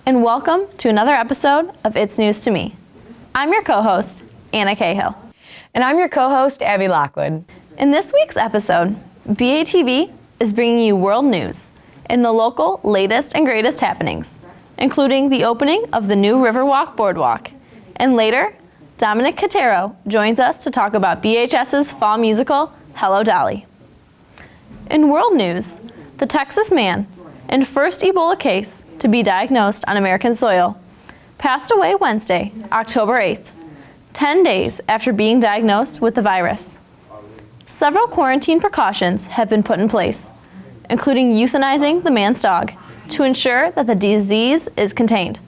and welcome to another episode of It's News to Me. I'm your co-host, Anna Cahill. And I'm your co-host, Abby Lockwood. In this week's episode, BATV is bringing you world news and the local latest and greatest happenings, including the opening of the new Riverwalk Boardwalk. And later, Dominic Cotero joins us to talk about BHS's fall musical, Hello Dolly. In world news, the Texas man and first Ebola case to be diagnosed on American soil passed away Wednesday, October 8th, 10 days after being diagnosed with the virus. Several quarantine precautions have been put in place, including euthanizing the man's dog to ensure that the disease is contained.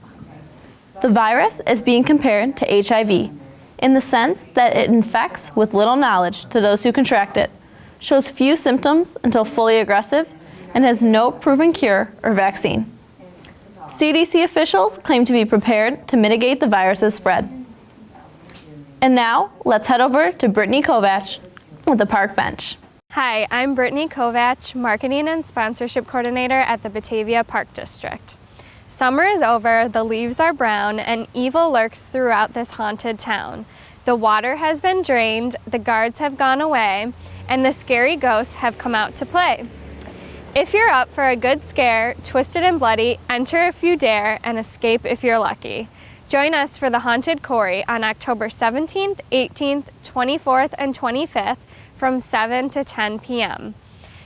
The virus is being compared to HIV in the sense that it infects with little knowledge to those who contract it, shows few symptoms until fully aggressive, and has no proven cure or vaccine. CDC officials claim to be prepared to mitigate the virus's spread. And now, let's head over to Brittany Kovach with the Park Bench. Hi, I'm Brittany Kovach, Marketing and Sponsorship Coordinator at the Batavia Park District. Summer is over, the leaves are brown, and evil lurks throughout this haunted town. The water has been drained, the guards have gone away, and the scary ghosts have come out to play. If you're up for a good scare, twisted and bloody, enter if you dare, and escape if you're lucky. Join us for the Haunted Quarry on October 17th, 18th, 24th, and 25th from 7 to 10 p.m.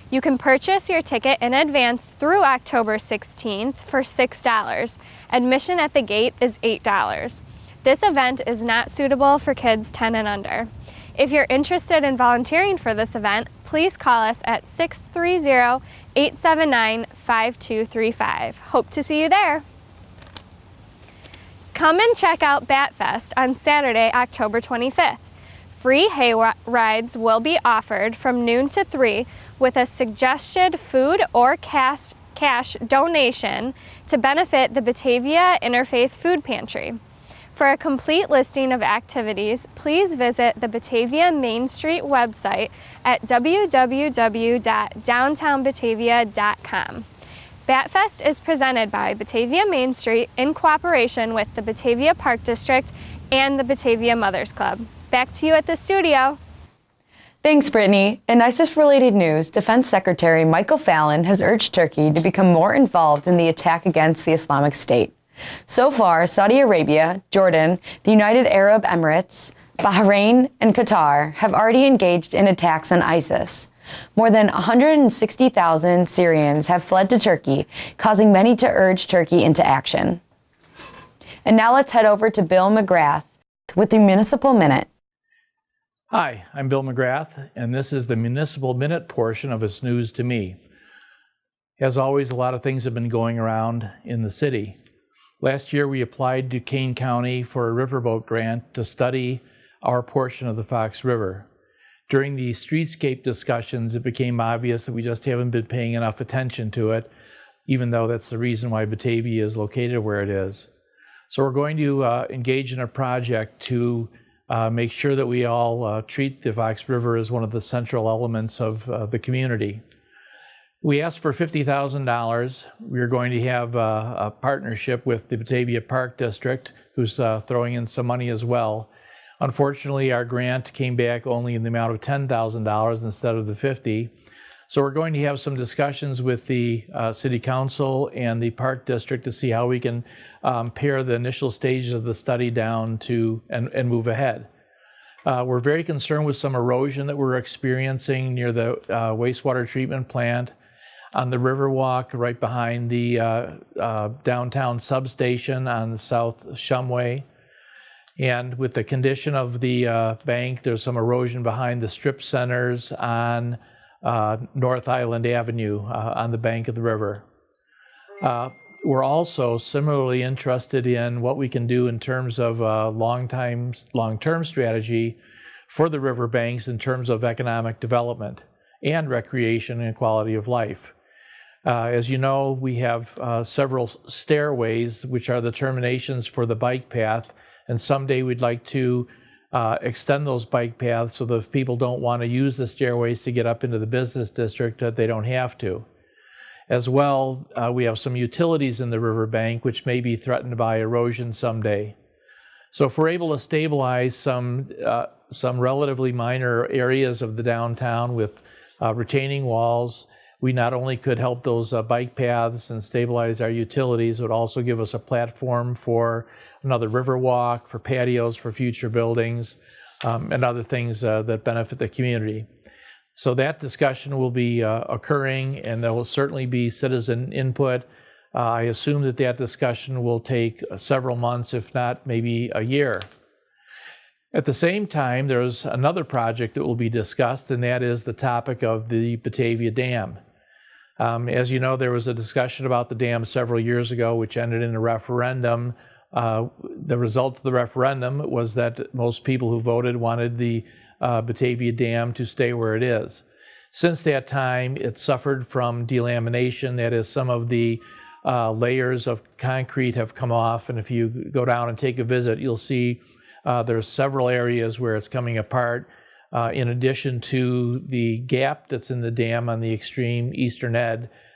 You can purchase your ticket in advance through October 16th for $6. Admission at the gate is $8. This event is not suitable for kids 10 and under. If you're interested in volunteering for this event, please call us at 630-879-5235. Hope to see you there. Come and check out BatFest on Saturday, October 25th. Free hay rides will be offered from noon to 3 with a suggested food or cash donation to benefit the Batavia Interfaith Food Pantry. For a complete listing of activities, please visit the Batavia Main Street website at www.downtownbatavia.com. BatFest is presented by Batavia Main Street in cooperation with the Batavia Park District and the Batavia Mothers Club. Back to you at the studio. Thanks, Brittany. In ISIS-related news, Defense Secretary Michael Fallon has urged Turkey to become more involved in the attack against the Islamic State. So far, Saudi Arabia, Jordan, the United Arab Emirates, Bahrain, and Qatar have already engaged in attacks on ISIS. More than 160,000 Syrians have fled to Turkey, causing many to urge Turkey into action. And now let's head over to Bill McGrath with the Municipal Minute. Hi, I'm Bill McGrath, and this is the Municipal Minute portion of It's News to Me. As always, a lot of things have been going around in the city. Last year, we applied to Kane County for a riverboat grant to study our portion of the Fox River. During the streetscape discussions, it became obvious that we just haven't been paying enough attention to it, even though that's the reason why Batavia is located where it is. So we're going to engage in a project to make sure that we all treat the Fox River as one of the central elements of the community. We asked for $50,000. We're going to have a partnership with the Batavia Park District, who's throwing in some money as well. Unfortunately, our grant came back only in the amount of $10,000 instead of the $50,000. So we're going to have some discussions with the City Council and the Park District to see how we can pare the initial stages of the study down to and move ahead. We're very concerned with some erosion that we're experiencing near the wastewater treatment plant, on the Riverwalk right behind the downtown substation on South Shumway. And with the condition of the bank, there's some erosion behind the strip centers on North Island Avenue on the bank of the river. We're also similarly interested in what we can do in terms of long-term strategy for the riverbanks in terms of economic development and recreation and quality of life. As you know, we have several stairways, which are the terminations for the bike path, and someday we'd like to extend those bike paths so that if people don't want to use the stairways to get up into the business district, that they don't have to. As well, we have some utilities in the riverbank which may be threatened by erosion someday. So if we're able to stabilize some relatively minor areas of the downtown with retaining walls, we not only could help those bike paths and stabilize our utilities, it would also give us a platform for another river walk, for patios, for future buildings, and other things that benefit the community. So that discussion will be occurring, and there will certainly be citizen input. I assume that that discussion will take several months, if not maybe a year. At the same time, there's another project that will be discussed, and that is the topic of the Batavia Dam. As you know, there was a discussion about the dam several years ago, which ended in a referendum. The result of the referendum was that most people who voted wanted the Batavia Dam to stay where it is. Since that time, it suffered from delamination. That is, some of the layers of concrete have come off, and if you go down and take a visit, you'll see there's several areas where it's coming apart, in addition to the gap that's in the dam on the extreme eastern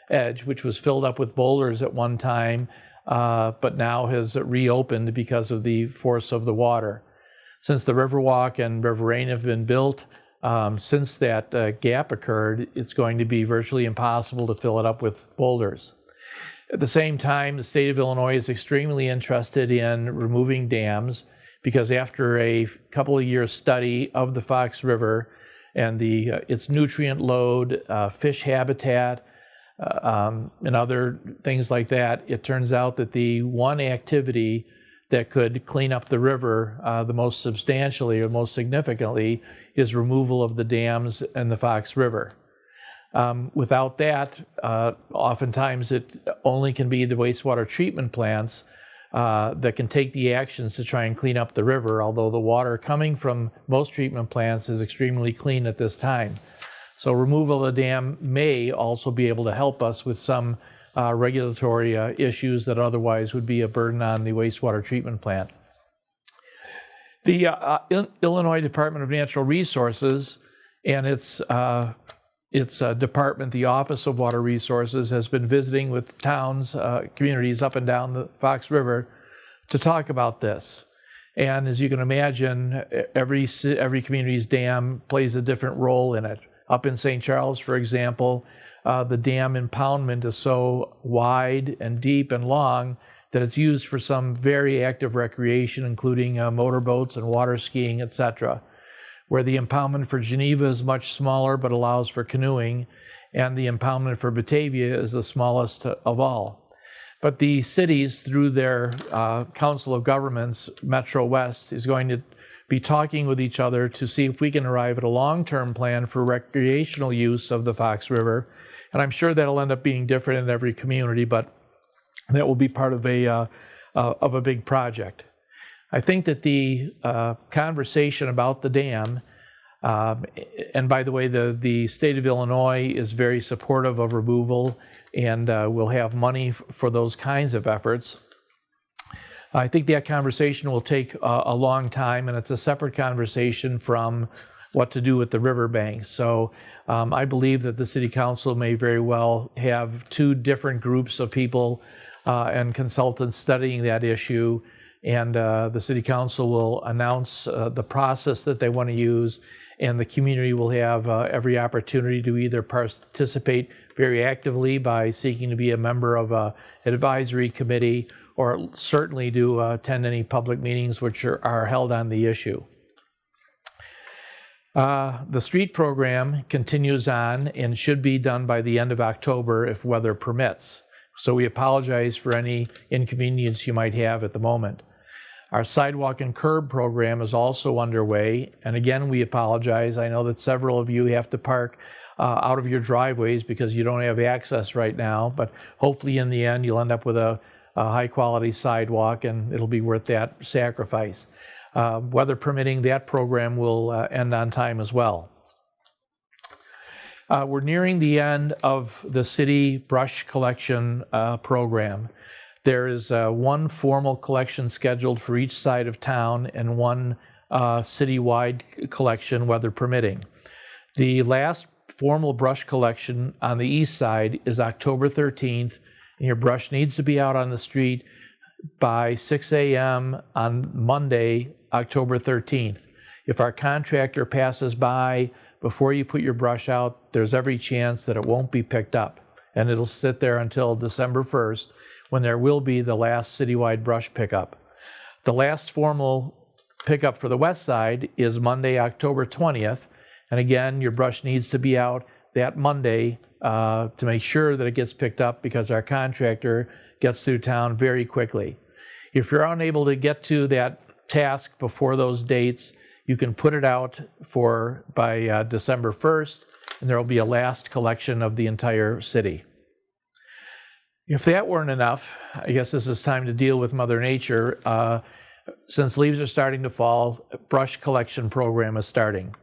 edge, which was filled up with boulders at one time, but now has reopened because of the force of the water. Since the Riverwalk and Riverane have been built, since that gap occurred, it's going to be virtually impossible to fill it up with boulders. At the same time, the state of Illinois is extremely interested in removing dams, because after a couple of years study of the Fox River and its nutrient load, fish habitat, and other things like that, it turns out that the one activity that could clean up the river the most substantially or most significantly is removal of the dams in the Fox River. Without that, oftentimes it only can be the wastewater treatment plants that can take the actions to try and clean up the river, although the water coming from most treatment plants is extremely clean at this time. So removal of the dam may also be able to help us with some regulatory issues that otherwise would be a burden on the wastewater treatment plant. The Illinois Department of Natural Resources and its department, the Office of Water Resources, has been visiting with towns, communities up and down the Fox River to talk about this. And as you can imagine, every community's dam plays a different role in it. Up in St. Charles, for example, the dam impoundment is so wide and deep and long that it's used for some very active recreation, including motorboats and water skiing, etc., where the impoundment for Geneva is much smaller but allows for canoeing, and the impoundment for Batavia is the smallest of all. But the cities, through their Council of Governments, Metro West, is going to be talking with each other to see if we can arrive at a long-term plan for recreational use of the Fox River. And I'm sure that'll end up being different in every community, but that will be part of a big project. I think that the conversation about the dam, and by the way, the state of Illinois is very supportive of removal and will have money for those kinds of efforts. I think that conversation will take a long time, and it's a separate conversation from what to do with the riverbanks. So I believe that the City Council may very well have two different groups of people and consultants studying that issue, and the City Council will announce the process that they want to use, and the community will have every opportunity to either participate very actively by seeking to be a member of an advisory committee, or certainly to attend any public meetings which are held on the issue. The street program continues on and should be done by the end of October if weather permits. So we apologize for any inconvenience you might have at the moment. Our sidewalk and curb program is also underway, and again, we apologize. I know that several of you have to park out of your driveways because you don't have access right now, but hopefully in the end you'll end up with a high-quality sidewalk, and it'll be worth that sacrifice. Weather permitting, that program will end on time as well. We're nearing the end of the city brush collection program. There is one formal collection scheduled for each side of town and one citywide collection, weather permitting. The last formal brush collection on the east side is October 13th, and your brush needs to be out on the street by 6 a.m. on Monday, October 13th. If our contractor passes by before you put your brush out, there's every chance that it won't be picked up, and it'll sit there until December 1st, when there will be the last citywide brush pickup. The last formal pickup for the west side is Monday, October 20th, and again, your brush needs to be out that Monday to make sure that it gets picked up, because our contractor gets through town very quickly. If you're unable to get to that task before those dates, you can put it out by December 1st, and there will be a last collection of the entire city. If that weren't enough, I guess this is time to deal with Mother Nature. Since leaves are starting to fall, a brush collection program is starting.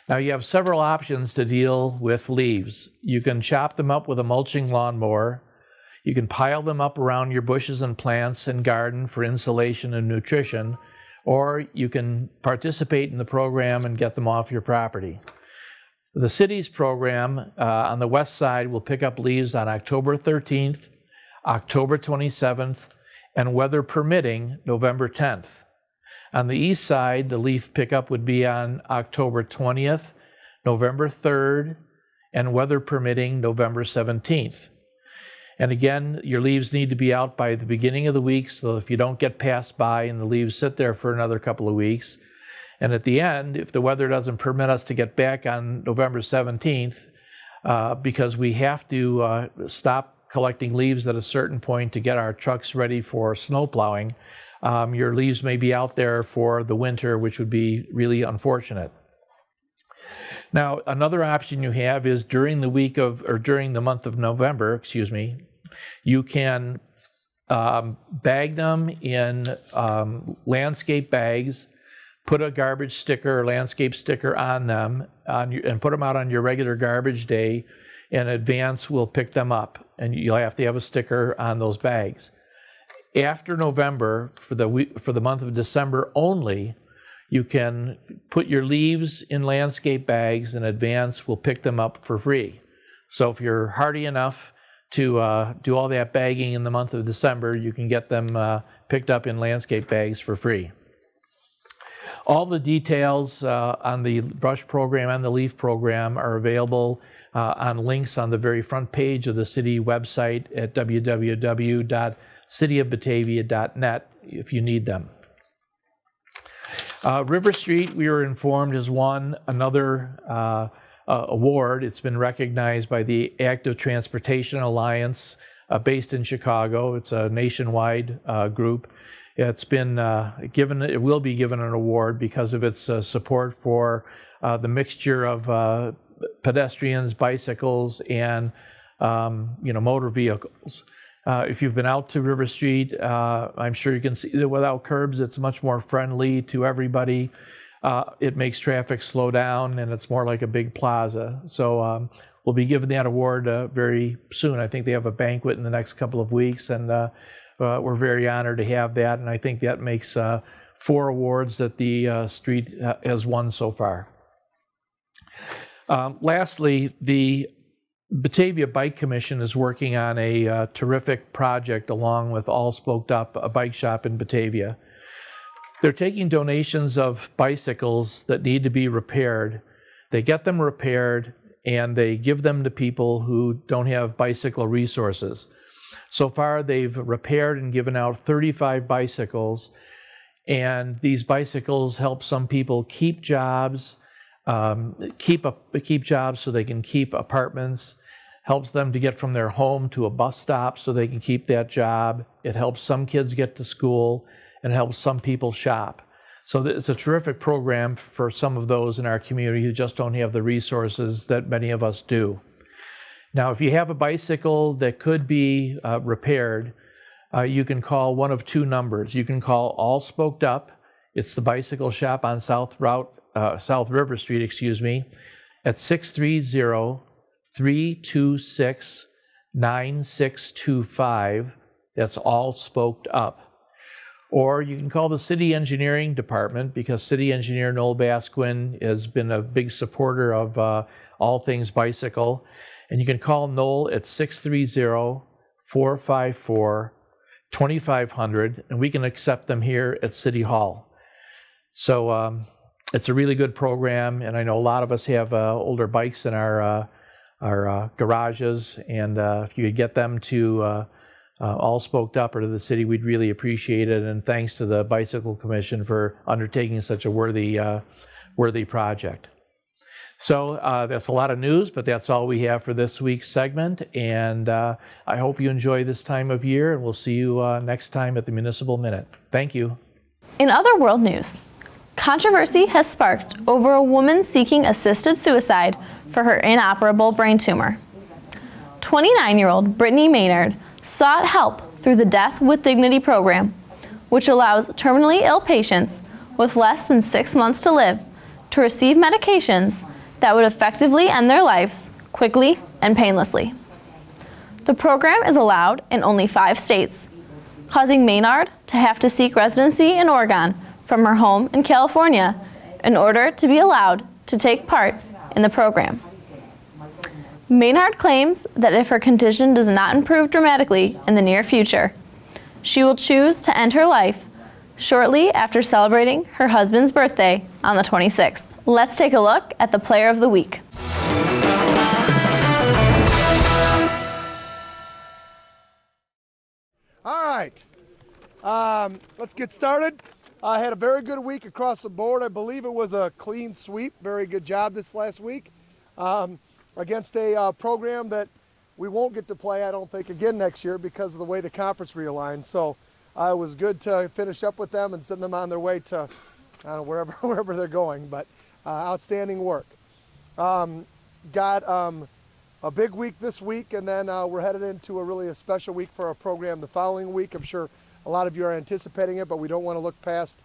Now, you have several options to deal with leaves. You can chop them up with a mulching lawnmower. You can pile them up around your bushes and plants and garden for insulation and nutrition, or you can participate in the program and get them off your property. The city's program on the west side will pick up leaves on October 13th, October 27th, and weather permitting, November 10th. On the east side, the leaf pickup would be on October 20th, November 3rd, and weather permitting, November 17th. And again, your leaves need to be out by the beginning of the week, so if you don't get passed by and the leaves sit there for another couple of weeks. And at the end, if the weather doesn't permit us to get back on November 17th, because we have to stop collecting leaves at a certain point to get our trucks ready for snow plowing, your leaves may be out there for the winter, which would be really unfortunate. Now, another option you have is during the month of November, you can bag them in landscape bags, put a garbage sticker or landscape sticker on them, and put them out on your regular garbage day, and Advance will pick them up, and you'll have to have a sticker on those bags. After November, for the month of December only, you can put your leaves in landscape bags, and Advance will pick them up for free. So if you're hardy enough to do all that bagging in the month of December, you can get them picked up in landscape bags for free. All the details on the brush program and the leaf program are available on links on the very front page of the city website at www.cityofbatavia.net if you need them. River Street, we were informed, has won another award. It's been recognized by the Active Transportation Alliance based in Chicago. It's a nationwide group. It's been it will be given an award because of its support for the mixture of pedestrians, bicycles, and motor vehicles. If you've been out to River Street, I'm sure you can see that without curbs, it's much more friendly to everybody. It makes traffic slow down, and it's more like a big plaza. So we'll be giving that award very soon. I think they have a banquet in the next couple of weeks, and we're very honored to have that. And I think that makes 4 awards that the street has won so far. Lastly, the Batavia Bike Commission is working on a terrific project along with All Spoked Up, a bike shop in Batavia. They're taking donations of bicycles that need to be repaired. They get them repaired and they give them to people who don't have bicycle resources. So far, they've repaired and given out 35 bicycles, and these bicycles help some people keep jobs, keep jobs so they can keep apartments, helps them to get from their home to a bus stop so they can keep that job. It helps some kids get to school and helps some people shop. So it's a terrific program for some of those in our community who just don't have the resources that many of us do. Now, if you have a bicycle that could be repaired, you can call one of 2 numbers. You can call All Spoked Up. It's the bicycle shop on South River Street, at 630-326-9625. That's All Spoked Up. Or you can call the City Engineering Department, because City Engineer Noel Basquin has been a big supporter of all things bicycle. And you can call Noel at 630-454-2500, and we can accept them here at City Hall. So it's a really good program, and I know a lot of us have older bikes in our garages, and if you could get them to all spoked up or to the city, we'd really appreciate it. And thanks to the Bicycle Commission for undertaking such a worthy project. So that's a lot of news, but that's all we have for this week's segment. And I hope you enjoy this time of year, and we'll see you next time at the Municipal Minute. Thank you. In other world news, controversy has sparked over a woman seeking assisted suicide for her inoperable brain tumor. 29-year-old Brittany Maynard sought help through the Death with Dignity program, which allows terminally ill patients with less than 6 months to live to receive medications that would effectively end their lives quickly and painlessly. The program is allowed in only 5 states, causing Maynard to have to seek residency in Oregon from her home in California in order to be allowed to take part in the program. Maynard claims that if her condition does not improve dramatically in the near future, she will choose to end her life shortly after celebrating her husband's birthday on the 26th. Let's take a look at the Player of the Week. All right, let's get started. I had a very good week across the board. I believe it was a clean sweep. Very good job this last week against a program that we won't get to play, I don't think, again next year because of the way the conference realigned. So it was good to finish up with them and send them on their way to, I don't know, wherever they're going, but outstanding work. Got a big week this week, and then we're headed into a special week for our program the following week. I'm sure a lot of you are anticipating it, but we don't want to look past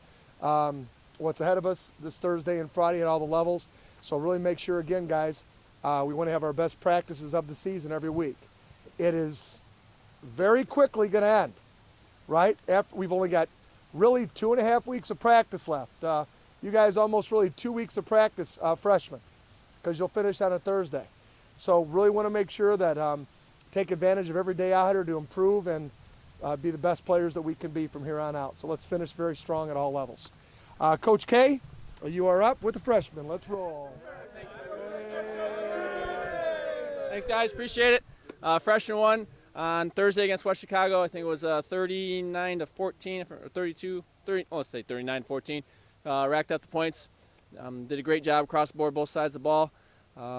what's ahead of us this Thursday and Friday at all the levels. So really make sure, again, guys, we want to have our best practices of the season every week. It is very quickly going to end, right? We've only got really 2.5 weeks of practice left. You guys almost really 2 weeks of practice, freshmen, because you'll finish on a Thursday. So really want to make sure that take advantage of every day out here to improve and be the best players that we can be from here on out. So let's finish very strong at all levels. Coach K, you are up with the freshmen. Let's roll. Thanks, guys. Appreciate it. Freshman won on Thursday against West Chicago. I think it was 39-14 or 32. Let's say 39-14. Racked up the points. Did a great job across the board, both sides of the ball.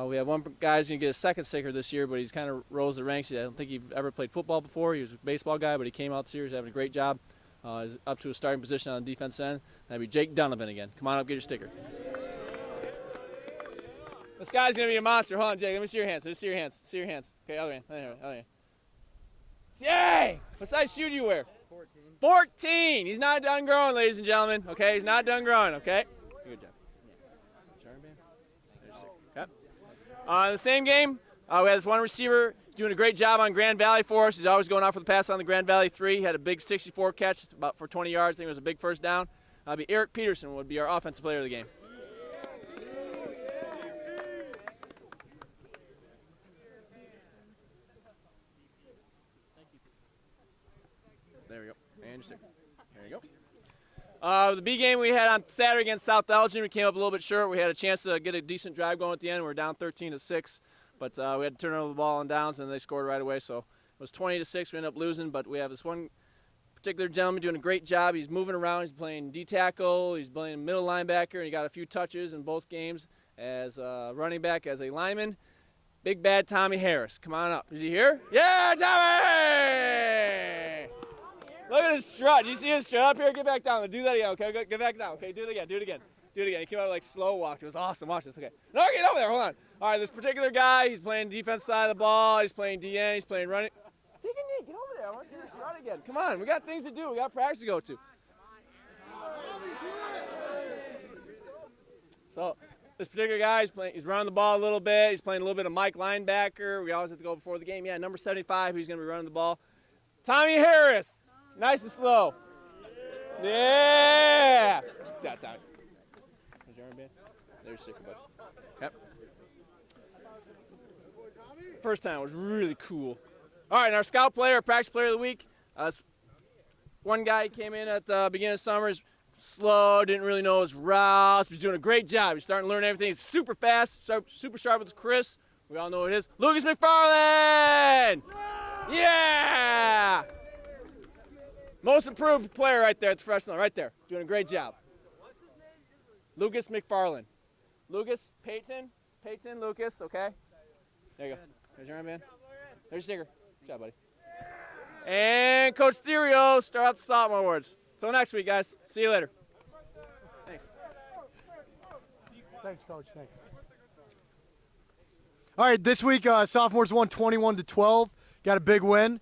We have one guy's going to get a second sticker this year, but he's kind of rose the ranks. I don't think he ever played football before. He was a baseball guy, but he came out this year. He's having a great job. He's up to a starting position on the defense end. That'd be Jake Donovan again. Come on up, get your sticker. This guy's going to be a monster. Hold on, Jake. Let me see your hands. Let me see your hands. See your hands. Okay, other hand. Other hand. Yay! What size shoe do you wear? 14. 14! He's not done growing, ladies and gentlemen. Okay, he's not done growing, okay? Good job. Okay. In the same game, we had this one receiver doing a great job on Grand Valley for us. He's always going out for the pass on the Grand Valley 3. He had a big 64 catch about for 20 yards. I think it was a big first down. Be Eric Peterson would be our offensive player of the game. There we go. And your sticker. There you go. The B game we had on Saturday against South Elgin, we came up a little bit short. We had a chance to get a decent drive going at the end. We were down 13-6, but we had to turn over the ball on downs, and they scored right away. So it was 20-6. We ended up losing, but we have this one particular gentleman doing a great job. He's moving around. He's playing D-tackle. He's playing middle linebacker, and he got a few touches in both games as a running back, as a lineman. Big bad Tommy Harris. Come on up. Is he here? Yeah, Tommy! Look at his strut. Do you see his strut up here? Get back down. Do that again. Okay, get back down. Okay, do it again. Do it again. Do it again. He came out like slow walked. It was awesome. Watch this. Okay. No, get over there. Hold on. All right, this particular guy, he's playing defense side of the ball. He's playing DN. He's playing running. Take a knee. Get over there. I want to see your strut again. Come on. We got things to do. We got practice to go to. So this particular guy, he's running the ball a little bit. He's playing a little bit of Mike linebacker. We always have to go before the game. Yeah, number 75, who's going to be running the ball. Tommy Harris. Nice and slow. Yeah! That's out. There's your armband. There's sticker, bud. Yep. First time was really cool. All right, and our scout player, practice player of the week. One guy came in at the beginning of summer, is slow, didn't really know his routes, but he's doing a great job. He's starting to learn everything. He's super fast, super sharp with his Chris. We all know what it is. Lucas McFarland! Yeah! Most improved player right there at the freshman, right there. Doing a great job. Lucas McFarland. Lucas, Peyton, Lucas, okay? There you go. There's your armband. There's your sticker. Good job, buddy. And Coach Therio, start out the sophomore awards. Until next week, guys. See you later. Thanks. Thanks, Coach. Thanks. All right, this week, sophomores won 21-12. Got a big win.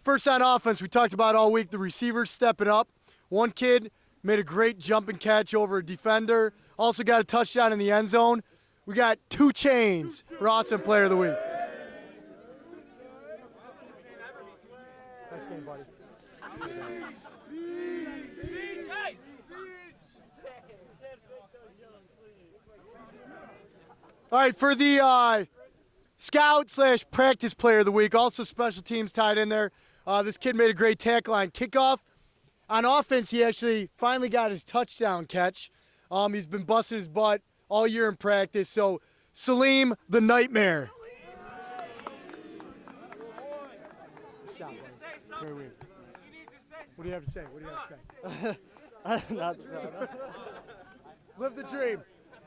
First on offense, we talked about all week, the receivers stepping up. One kid made a great jumping catch over a defender. Also got a touchdown in the end zone. We got 2 chains for Awesome Player of the Week. Nice game, buddy. All right, for the scout/practice player of the week, also special teams tied in there. This kid made a great tackle on kickoff. On offense, he actually finally got his touchdown catch. He's been busting his butt all year in practice. So, Salim the Nightmare. Nice job, buddy. Very weird. What do you have to say? What do you have to say? No. Live the dream.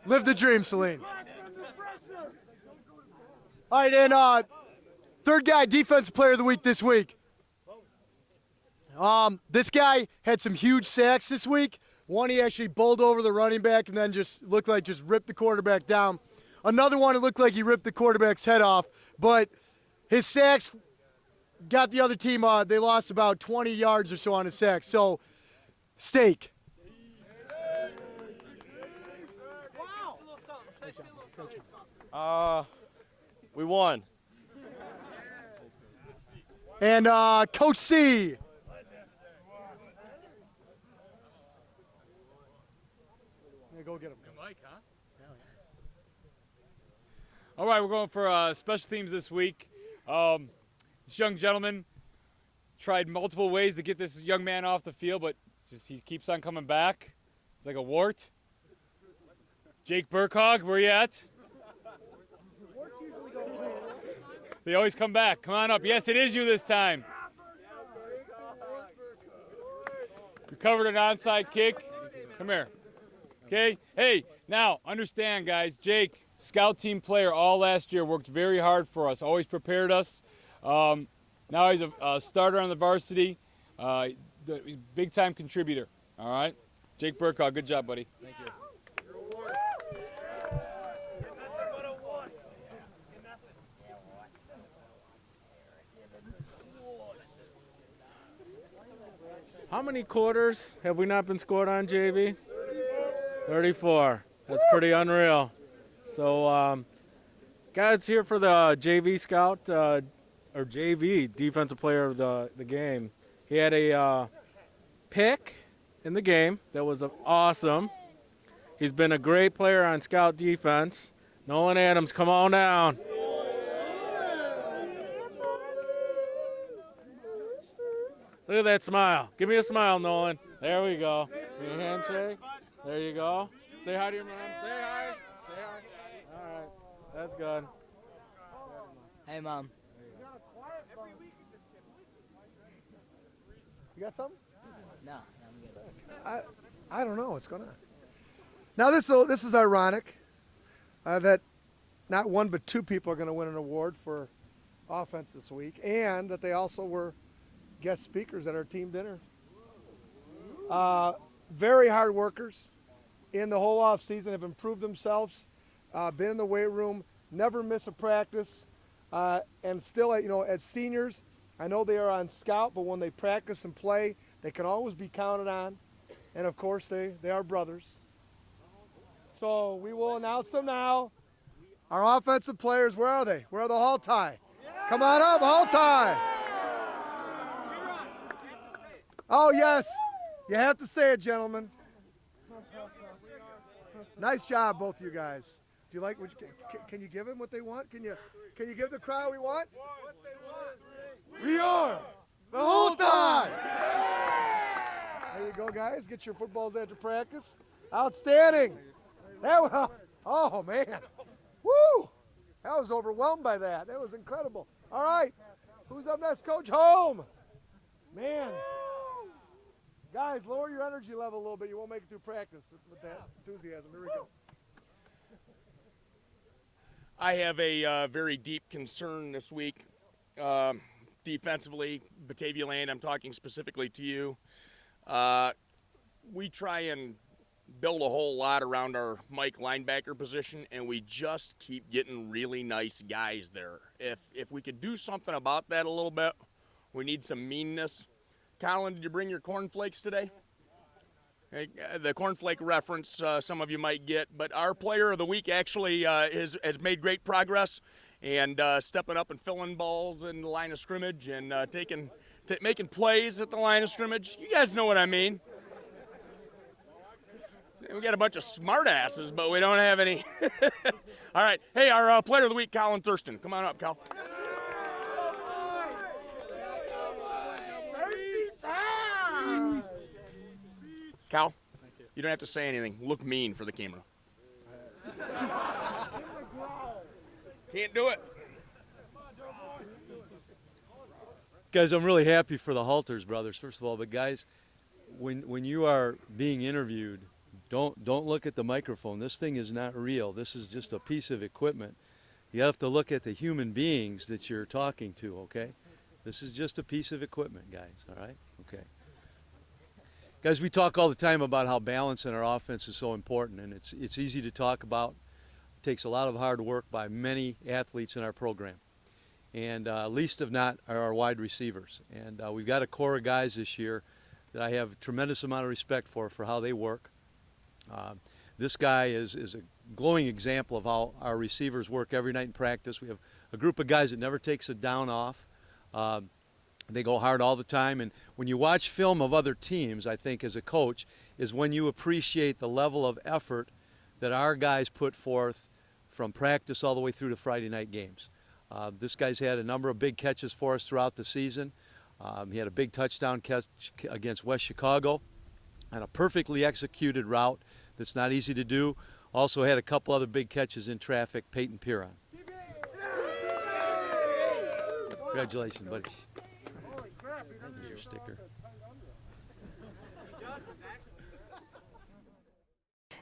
Live the dream, Salim. All right, and third guy, defensive player of the week this week. This guy had some huge sacks this week. One, he actually bowled over the running back and then just looked like just ripped the quarterback down. Another one, it looked like he ripped the quarterback's head off. But his sacks got the other team, they lost about 20 yards or so on his sacks. So, Steak. We won. And Coach C. Yeah, go get him. Good mic, huh? All right, we're going for special teams this week. This young gentleman tried multiple ways to get this young man off the field, but he keeps on coming back. It's like a wart. Jake Burkhog, where you at? They always come back. Come on up. Yes, it is you this time. Recovered an onside kick. Come here. Okay? Hey, now, understand, guys, Jake, scout team player all last year, worked very hard for us, always prepared us. Now he's a starter on the varsity. He's a big-time contributor. All right? Jake Burkhog, good job, buddy. Thank you. How many quarters have we not been scored on, JV? 34. That's pretty unreal. So, guys here for the JV scout, or JV, defensive player of the game. He had a pick in the game that was awesome. He's been a great player on scout defense. Nolan Adams, come on down. Look at that smile. Give me a smile, Nolan. There we go. Give me a handshake. There you go. Say hi to your mom. Say hi. Say hi. All right. That's good. Hey, Mom. You got something? No, I'm good. I don't know what's going on. Now, this is ironic that not one but 2 people are going to win an award for offense this week, and that they also were guest speakers at our team dinner. Very hard workers in the whole off season, have improved themselves, been in the weight room, never miss a practice, and still, as seniors, I know they are on scout, but when they practice and play, they can always be counted on. And of course, they are brothers. So we will announce them now. Our offensive players, where are they? Where are the Hall tie? Come on up, Hall tie. Oh, yes. You have to say it, gentlemen. Nice job, both of you guys. Do you like? Can you give them what they want? Can you give the crowd what we want? We are the whole time. There you go, guys. Get your footballs after practice. Outstanding. Oh man, woo! I was overwhelmed by that. That was incredible. All right, who's up next? Coach Holm. Man. Guys, lower your energy level a little bit. You won't make it through practice with that enthusiasm. Here we go. I have a very deep concern this week. Defensively, Batavia Land, I'm talking specifically to you. We try and build a whole lot around our Mike linebacker position, and we just keep getting really nice guys there. If we could do something about that a little bit, we need some meanness. Colin, did you bring your cornflakes today? Hey, the cornflake reference some of you might get, but our player of the week actually has made great progress and stepping up and filling balls in the line of scrimmage and making plays at the line of scrimmage. You guys know what I mean. We got a bunch of smart asses, but we don't have any. All right. Hey, our player of the week, Colin Thurston. Come on up, Cal. Cal, you don't have to say anything. Look mean for the camera. Can't do it. Guys, I'm really happy for the Halters brothers, first of all. But guys, when you are being interviewed, don't look at the microphone. This thing is not real. This is just a piece of equipment. You have to look at the human beings that you're talking to, okay? This is just a piece of equipment, guys, all right? Okay. Guys, we talk all the time about how balance in our offense is so important, and it's easy to talk about. It takes a lot of hard work by many athletes in our program, and least of not are our wide receivers. And we've got a core of guys this year that I have a tremendous amount of respect for how they work. This guy is a glowing example of how our receivers work every night in practice. We have a group of guys that never takes a down off. They go hard all the time, and when you watch film of other teams, I think as a coach, is when you appreciate the level of effort that our guys put forth from practice all the way through to Friday night games. This guy's had a number of big catches for us throughout the season. He had a big touchdown catch against West Chicago on a perfectly executed route that's not easy to do. Also had a couple other big catches in traffic, Peyton Piron. Congratulations, buddy. Here's your sticker.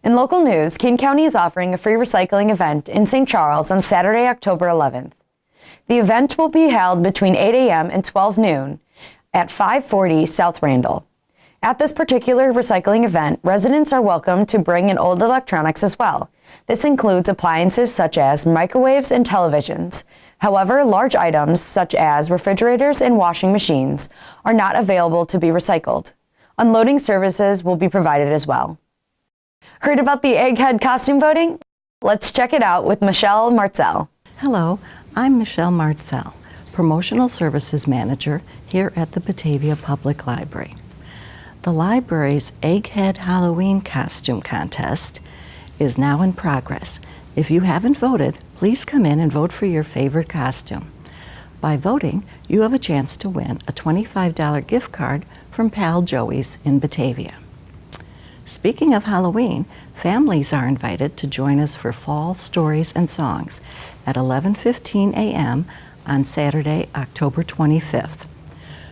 In local news, Kane County is offering a free recycling event in St. Charles on Saturday, October 11th. The event will be held between 8 a.m. and 12 noon at 540 South Randall. At this particular recycling event, residents are welcome to bring in old electronics as well. This includes appliances such as microwaves and televisions. However, large items such as refrigerators and washing machines are not available to be recycled. Unloading services will be provided as well. Heard about the Egghead costume voting? Let's check it out with Michelle Martzel. Hello, I'm Michelle Martzel, Promotional Services Manager here at the Batavia Public Library. The library's Egghead Halloween costume contest is now in progress. If you haven't voted, please come in and vote for your favorite costume. By voting, you have a chance to win a $25 gift card from Pal Joey's in Batavia. Speaking of Halloween, families are invited to join us for Fall Stories and Songs at 11:15 a.m. on Saturday, October 25th.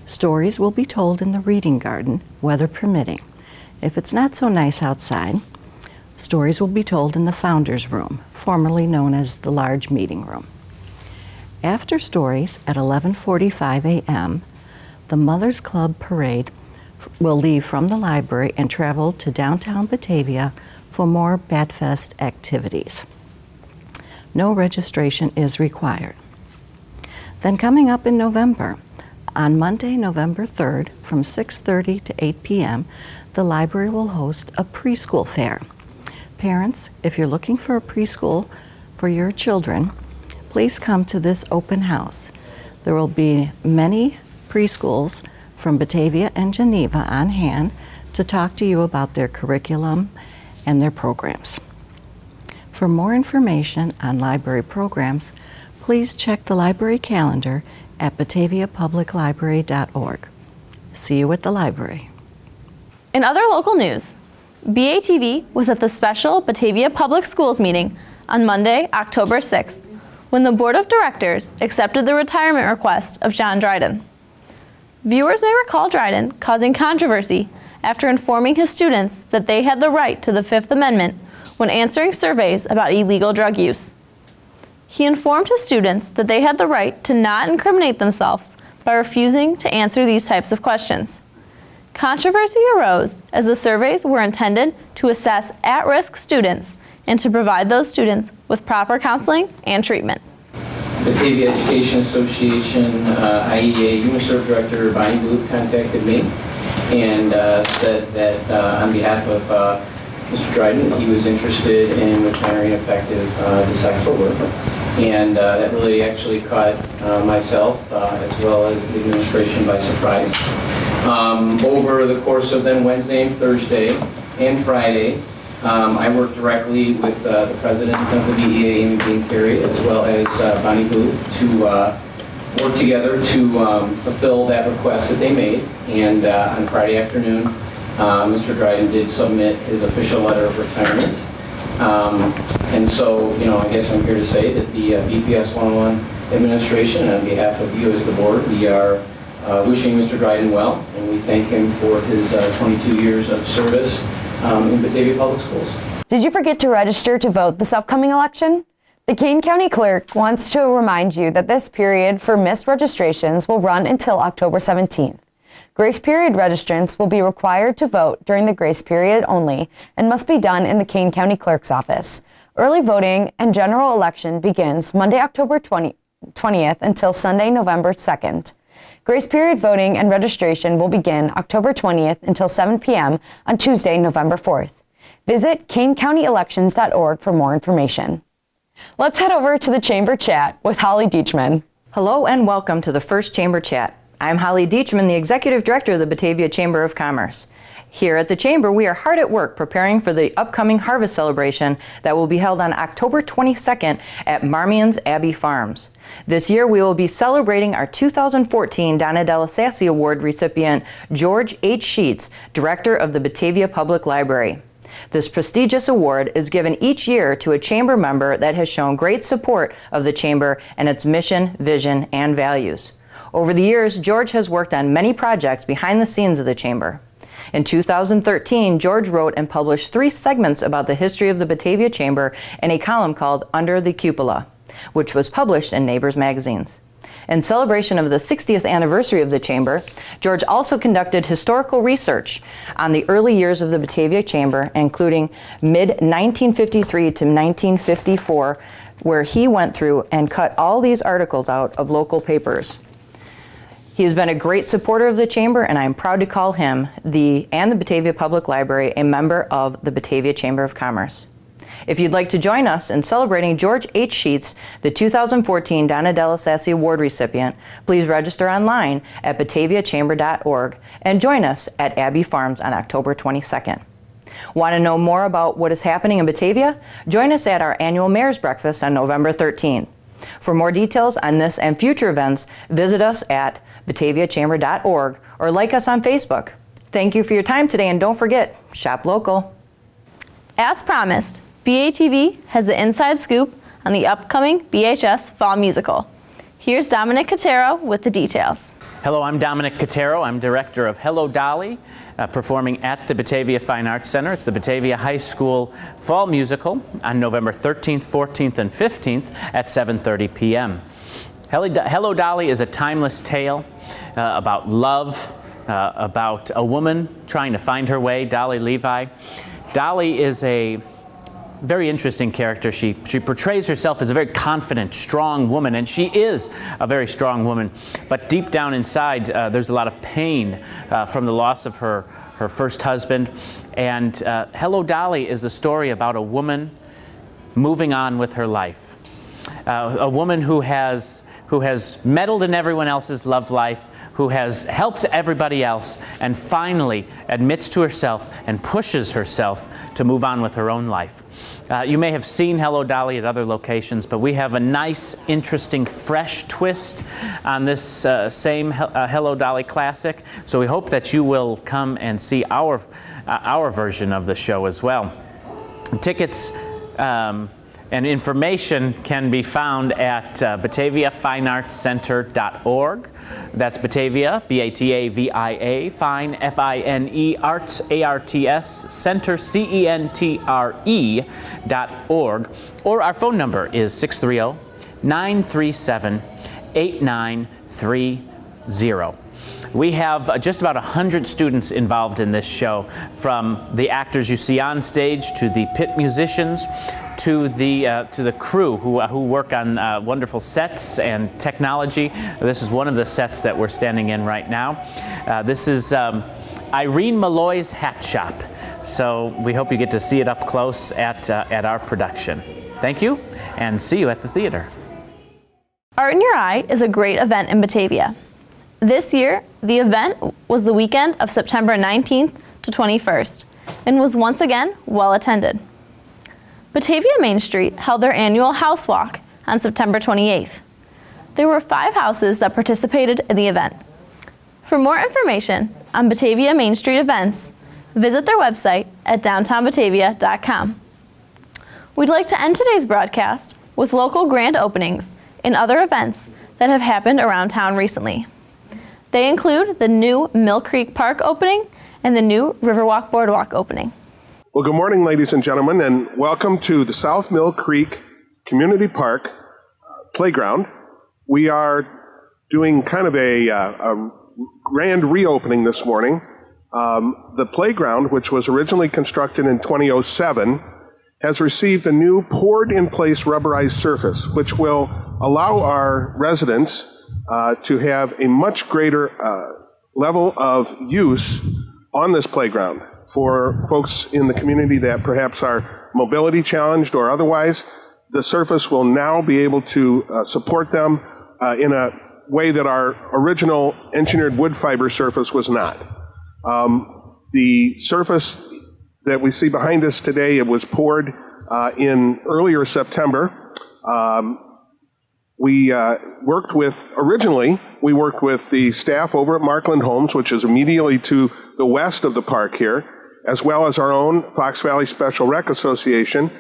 Stories will be told in the reading garden, weather permitting. If it's not so nice outside, stories will be told in the Founders Room, formerly known as the Large Meeting Room. After stories at 11:45 a.m., the Mothers Club Parade will leave from the library and travel to downtown Batavia for more Batfest activities. No registration is required. Then coming up in November, on Monday, November 3rd, from 6:30 to 8 p.m., the library will host a preschool fair. Parents, if you're looking for a preschool for your children, please come to this open house. There will be many preschools from Batavia and Geneva on hand to talk to you about their curriculum and their programs. For more information on library programs, please check the library calendar at bataviapubliclibrary.org. See you at the library. In other local news, BATV was at the special Batavia Public Schools meeting on Monday, October 6th, when the Board of Directors accepted the retirement request of John Dryden. Viewers may recall Dryden causing controversy after informing his students that they had the right to the Fifth Amendment when answering surveys about illegal drug use. He informed his students that they had the right to not incriminate themselves by refusing to answer these types of questions. Controversy arose as the surveys were intended to assess at-risk students and to provide those students with proper counseling and treatment. Batavia Education Association, IEA UNISERV Director Bonnie Booth contacted me and said that on behalf of Mr. Dryden, he was interested in retiring effective this October. And that really actually caught myself as well as the administration by surprise. Over the course of then Wednesday and Thursday and Friday, I worked directly with the president of the BEA, Amy Bean-Carey, as well as Bonnie Booth to work together to fulfill that request that they made. And on Friday afternoon, Mr. Dryden did submit his official letter of retirement. And so, I guess I'm here to say that the BPS 101 administration, on behalf of you as the board, we are wishing Mr. Dryden well, and we thank him for his 22 years of service in Batavia Public Schools. Did you forget to register to vote this upcoming election? The Kane County Clerk wants to remind you that this period for missed registrations will run until October 17th. Grace period registrants will be required to vote during the grace period only and must be done in the Kane County Clerk's office. Early voting and general election begins Monday, October 20th until Sunday, November 2nd. Grace period voting and registration will begin October 20th until 7 p.m. on Tuesday, November 4th. Visit kaneCountyElections.org for more information. Let's head over to the Chamber Chat with Holly Deitchman. Hello and welcome to the first Chamber Chat. I'm Holly Deitchman, the Executive Director of the Batavia Chamber of Commerce. Here at the Chamber, we are hard at work preparing for the upcoming harvest celebration that will be held on October 22nd at Marmion's Abbey Farms. This year, we will be celebrating our 2014 Donna Delasassi Award recipient, George H. Sheets, Director of the Batavia Public Library. This prestigious award is given each year to a Chamber member that has shown great support of the Chamber and its mission, vision, and values. Over the years, George has worked on many projects behind the scenes of the Chamber. In 2013, George wrote and published 3 segments about the history of the Batavia Chamber in a column called Under the Cupola, which was published in Neighbors magazines. In celebration of the 60th anniversary of the Chamber, George also conducted historical research on the early years of the Batavia Chamber, including mid-1953 to 1954, where he went through and cut all these articles out of local papers. He has been a great supporter of the Chamber, and I am proud to call him and the Batavia Public Library a member of the Batavia Chamber of Commerce. If you'd like to join us in celebrating George H. Sheets, the 2014 Donna Delasassi Award recipient, please register online at bataviachamber.org and join us at Abbey Farms on October 22nd. Want to know more about what is happening in Batavia? Join us at our annual Mayor's Breakfast on November 13th. For more details on this and future events, visit us at bataviachamber.org or like us on Facebook. Thank you for your time today, and don't forget, shop local. As promised, BATV has the inside scoop on the upcoming BHS Fall Musical. Here's Dominic Cotero with the details. Hello, I'm Dominic Cotero. I'm director of Hello Dolly, performing at the Batavia Fine Arts Center. It's the Batavia High School Fall Musical on November 13th, 14th, and 15th at 7:30 p.m. Hello Dolly is a timeless tale about love, about a woman trying to find her way, Dolly Levi. Dolly is a very interesting character. She portrays herself as a very confident, strong woman, and she is a very strong woman. But deep down inside, there's a lot of pain from the loss of her first husband. And Hello Dolly is a story about a woman moving on with her life. A woman who has who has meddled in everyone else's love life, who has helped everybody else, and finally admits to herself and pushes herself to move on with her own life. You may have seen Hello Dolly at other locations, but we have a nice, interesting, fresh twist on this same Hello Dolly classic. So we hope that you will come and see our version of the show as well. Tickets and information can be found at BataviaFineArtsCenter.org. That's Batavia, B-A-T-A-V-I-A, Fine, F-I-N-E, Arts, A-R-T-S, Center, C-E-N-T-R-E.org. Or our phone number is 630-937-8930. We have just about 100 students involved in this show, from the actors you see on stage to the pit musicians to the crew who work on wonderful sets and technology. This is one of the sets that we're standing in right now. This is Irene Malloy's Hat Shop. So we hope you get to see it up close at our production. Thank you, and see you at the theater. Art in Your Eye is a great event in Batavia. This year, the event was the weekend of September 19th to 21st and was once again well attended. Batavia Main Street held their annual House Walk on September 28th. There were 5 houses that participated in the event. For more information on Batavia Main Street events, visit their website at downtownbatavia.com. We'd like to end today's broadcast with local grand openings and other events that have happened around town recently. They include the new Mill Creek Park opening and the new Riverwalk Boardwalk opening. Well, good morning, ladies and gentlemen, and welcome to the South Mill Creek Community Park Playground. We are doing kind of a grand reopening this morning. The playground, which was originally constructed in 2007, has received a new poured-in-place rubberized surface, which will allow our residents to have a much greater level of use on this playground for folks in the community that perhaps are mobility challenged or otherwise. The surface will now be able to support them in a way that our original engineered wood fiber surface was not. The surface that we see behind us today, it was poured in earlier September. We worked with the staff over at Markland Homes, which is immediately to the west of the park here, as well as our own Fox Valley Special Rec Association,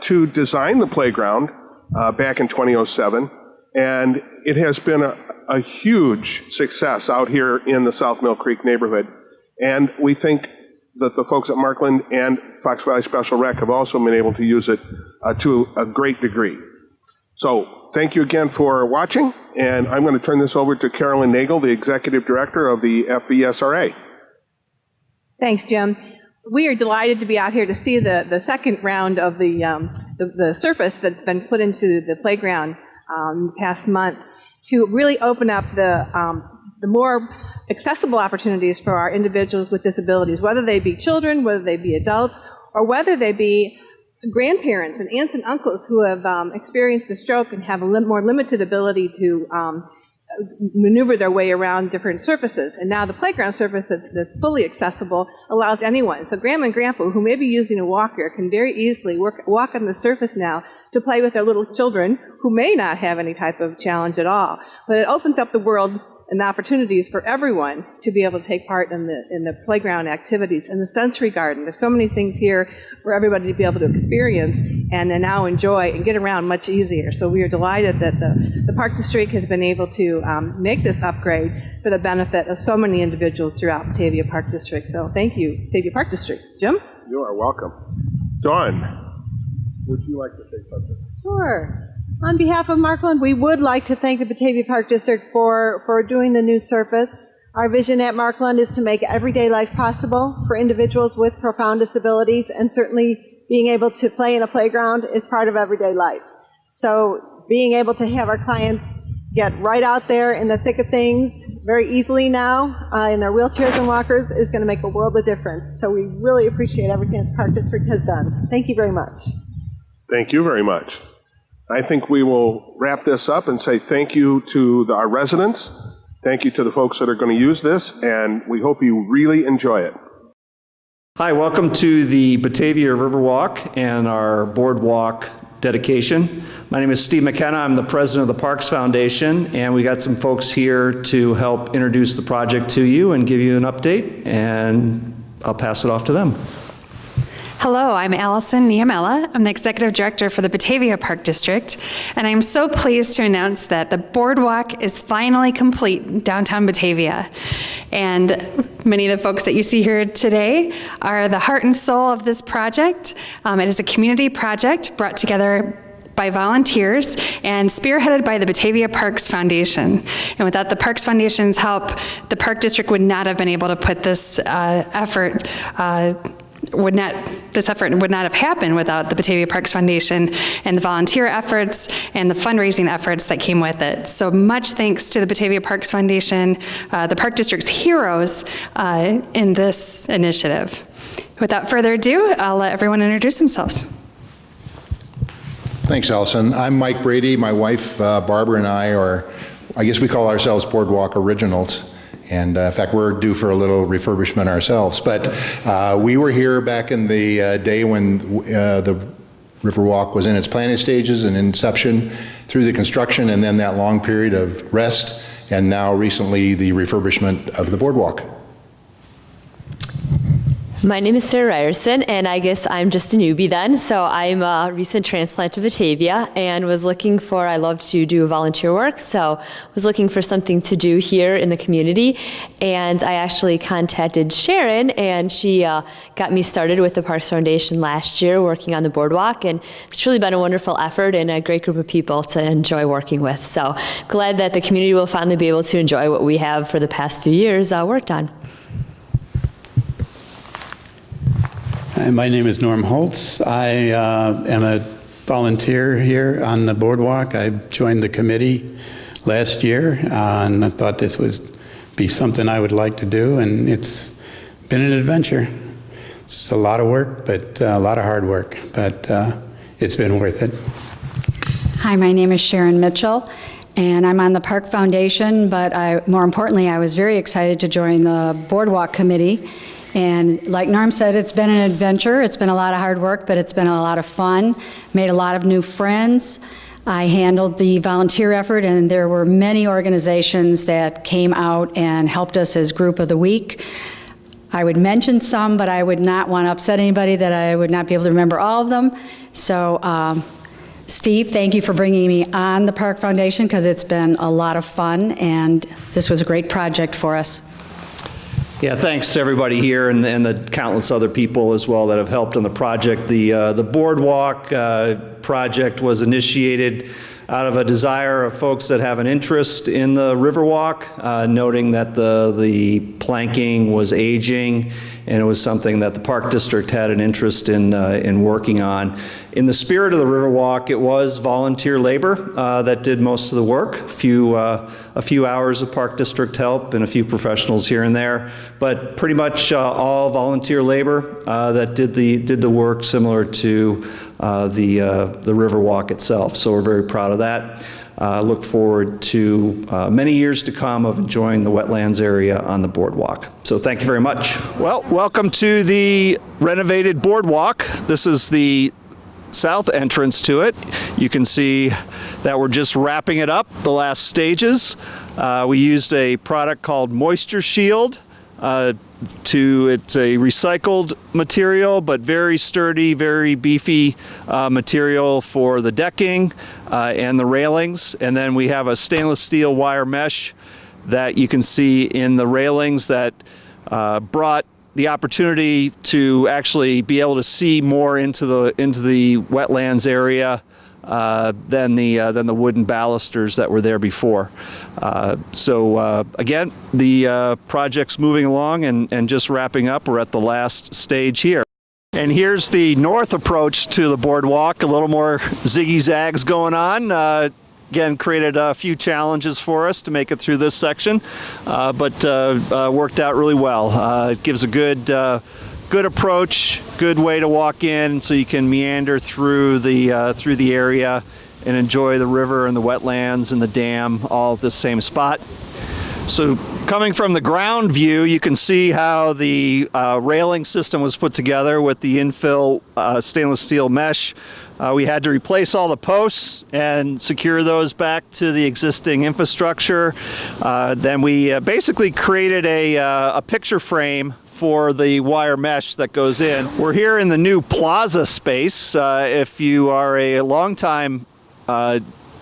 to design the playground back in 2007. And it has been a huge success out here in the South Mill Creek neighborhood. And we think that the folks at Markland and Fox Valley Special Rec have also been able to use it to a great degree. So thank you again for watching, and I'm going to turn this over to Carolyn Nagel, the Executive Director of the FVSRA. Thanks, Jim. We are delighted to be out here to see the second round of the surface that's been put into the playground the past month to really open up the more accessible opportunities for our individuals with disabilities, whether they be children, whether they be adults, or whether they be grandparents and aunts and uncles who have experienced a stroke and have a more limited ability to maneuver their way around different surfaces. And now the playground surface that's fully accessible allows anyone. So grandma and grandpa who may be using a walker can very easily walk on the surface now to play with their little children who may not have any type of challenge at all. But it opens up the world and opportunities for everyone to be able to take part in the playground activities. And the sensory garden, there's so many things here for everybody to be able to experience and then now enjoy and get around much easier. So we are delighted that the Park District has been able to make this upgrade for the benefit of so many individuals throughout Batavia Park District. So thank you, Batavia Park District. Jim? You are welcome. Dawn, would you like to say something? Sure. On behalf of Markland, we would like to thank the Batavia Park District for doing the new surface. Our vision at Markland is to make everyday life possible for individuals with profound disabilities, and certainly being able to play in a playground is part of everyday life. So being able to have our clients get right out there in the thick of things very easily now in their wheelchairs and walkers is going to make a world of difference. So we really appreciate everything that the Park District has done. Thank you very much. Thank you very much. I think we will wrap this up and say thank you to our residents. Thank you to the folks that are going to use this, and we hope you really enjoy it. Hi, welcome to the Batavia Riverwalk and our boardwalk dedication. My name is Steve McKenna. I'm the president of the Parks Foundation, and we got some folks here to help introduce the project to you and give you an update, and I'll pass it off to them. Hello, I'm Allison Niamella. I'm the Executive Director for the Batavia Park District, and I'm so pleased to announce that the boardwalk is finally complete in downtown Batavia. And many of the folks that you see here today are the heart and soul of this project. It is a community project brought together by volunteers and spearheaded by the Batavia Parks Foundation. And without the Parks Foundation's help, the Park District would not have been able to put this effort would not have happened without the Batavia Parks Foundation and the volunteer efforts and the fundraising efforts that came with it. So much thanks to the Batavia Parks Foundation, the Park District's heroes in this initiative. Without further ado, I'll let everyone introduce themselves. Thanks, Allison. I'm Mike Brady. My wife, Barbara, and I guess we call ourselves Boardwalk Originals. And in fact, we're due for a little refurbishment ourselves. But we were here back in the day when the Riverwalk was in its planning stages and inception, through the construction, and then that long period of rest, and now recently the refurbishment of the boardwalk. My name is Sarah Ryerson, and I guess I'm just a newbie then. So I'm a recent transplant to Batavia and was looking for, I love to do volunteer work, so was looking for something to do here in the community. And I actually contacted Sharon, and she got me started with the Parks Foundation last year working on the boardwalk. And it's truly been a wonderful effort and a great group of people to enjoy working with. So glad that the community will finally be able to enjoy what we have for the past few years worked on. My name is Norm Holtz. I am a volunteer here on the boardwalk. I joined the committee last year, and I thought this would be something I would like to do, and it's been an adventure. It's a lot of work, but a lot of hard work, but it's been worth it. Hi, my name is Sharon Mitchell, and I'm on the Park Foundation, but more importantly, I was very excited to join the Boardwalk Committee. And like Norm said, it's been an adventure. It's been a lot of hard work, but it's been a lot of fun. Made a lot of new friends. I handled the volunteer effort, and there were many organizations that came out and helped us as Group of the Week. I would mention some, but I would not want to upset anybody that I would not be able to remember all of them. So Steve, thank you for bringing me on the Park Foundation, because it's been a lot of fun, and this was a great project for us. Yeah, thanks to everybody here and the countless other people as well that have helped on the project. The boardwalk project was initiated out of a desire of folks that have an interest in the Riverwalk, noting that the planking was aging, and it was something that the Park District had an interest in working on. In the spirit of the Riverwalk, it was volunteer labor that did most of the work. A few hours of Park District help and a few professionals here and there, but pretty much all volunteer labor that did the work, similar to the Riverwalk itself. So we're very proud of that. Look forward to many years to come of enjoying the wetlands area on the boardwalk. So thank you very much. Well, welcome to the renovated boardwalk. This is the south entrance to it. You can see that we're just wrapping it up, the last stages. We used a product called Moisture Shield. It's a recycled material, but very sturdy, very beefy material for the decking and the railings. And then we have a stainless steel wire mesh that you can see in the railings that brought the opportunity to actually be able to see more into the wetlands area than the wooden balusters that were there before. So again, the project's moving along and just wrapping up. We're at the last stage here. And here's the north approach to the boardwalk. A little more ziggy-zags going on. Again, created a few challenges for us to make it through this section, but worked out really well. It gives a good approach, good way to walk in, so you can meander through the area and enjoy the river and the wetlands and the dam all at the same spot. So coming from the ground view, you can see how the railing system was put together with the infill stainless steel mesh. We had to replace all the posts and secure those back to the existing infrastructure. Then we basically created a picture frame for the wire mesh that goes in. We're here in the new plaza space. If you are a longtime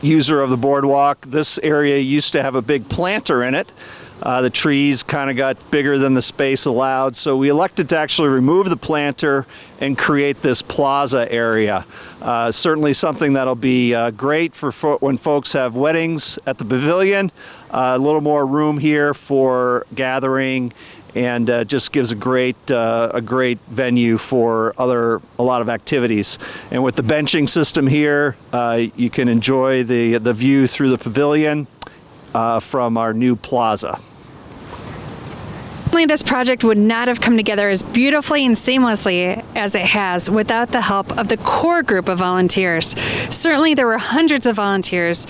user of the boardwalk, this area used to have a big planter in it. The trees kind of got bigger than the space allowed, so we elected to actually remove the planter and create this plaza area. Certainly something that'll be great for when folks have weddings at the pavilion. A little more room here for gathering, and just gives a great venue for a lot of activities. And with the benching system here, you can enjoy the view through the pavilion from our new plaza. This project would not have come together as beautifully and seamlessly as it has without the help of the core group of volunteers. Certainly there were hundreds of volunteers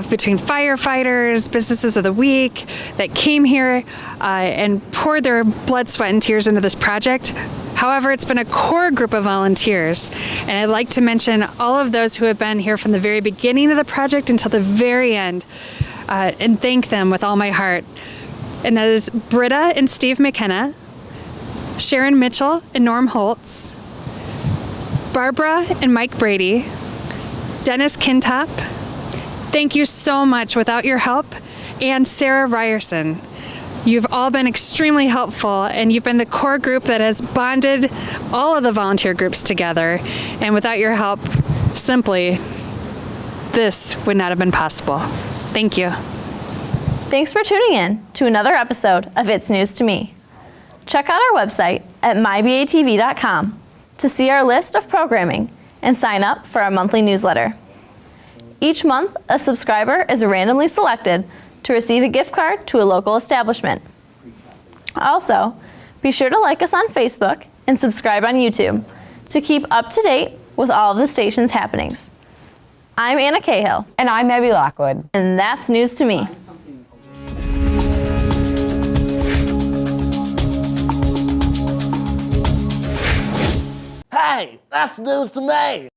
between firefighters, businesses of the week that came here and poured their blood, sweat, and tears into this project. However, it's been a core group of volunteers, and I'd like to mention all of those who have been here from the very beginning of the project until the very end, and thank them with all my heart. And that is Britta and Steve McKenna, Sharon Mitchell and Norm Holtz, Barbara and Mike Brady, Dennis Kintop. Thank you so much. Without your help, and Sarah Ryerson. You've all been extremely helpful, and you've been the core group that has bonded all of the volunteer groups together. And without your help, simply, this would not have been possible. Thank you. Thanks for tuning in to another episode of It's News to Me. Check out our website at mybatv.com to see our list of programming and sign up for our monthly newsletter. Each month, a subscriber is randomly selected to receive a gift card to a local establishment. Also, be sure to like us on Facebook and subscribe on YouTube to keep up to date with all of the station's happenings. I'm Anna Cahill. And I'm Abby Lockwood. And that's News to Me. Hey, that's news to me.